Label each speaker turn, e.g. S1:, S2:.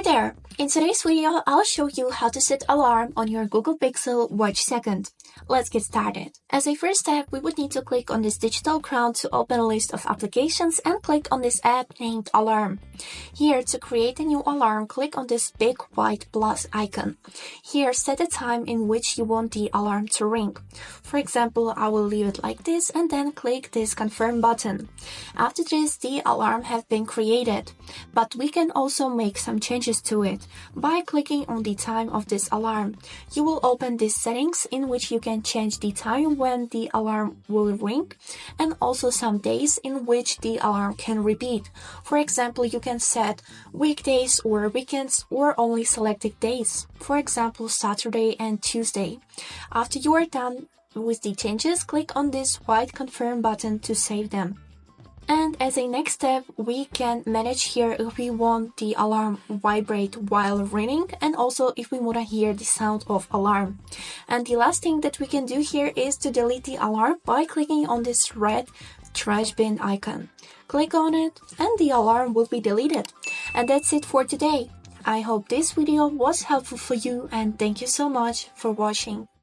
S1: there! In today's video, I'll show you how to set alarm on your Google Pixel Watch Second. Let's get started. As a first step, we would need to click on this digital crown to open a list of applications and click on this app named Alarm. Here, to create a new alarm, click on this big white plus icon. Here, set the time in which you want the alarm to ring. For example, I will leave it like this and then click this confirm button. After this, the alarm has been created, but we can also make some changes to it. By clicking on the time of this alarm, you will open these settings in which you can change the time when the alarm will ring and also some days in which the alarm can repeat. For example, you can set weekdays or weekends or only selected days. For example, Saturday and Tuesday. After you are done with the changes, click on this white confirm button to save them. And as a next step, we can manage here if we want the alarm vibrate while ringing and also if we want to hear the sound of alarm. And the last thing that we can do here is to delete the alarm by clicking on this red trash bin icon. Click on it and the alarm will be deleted. And that's it for today. I hope this video was helpful for you and thank you so much for watching.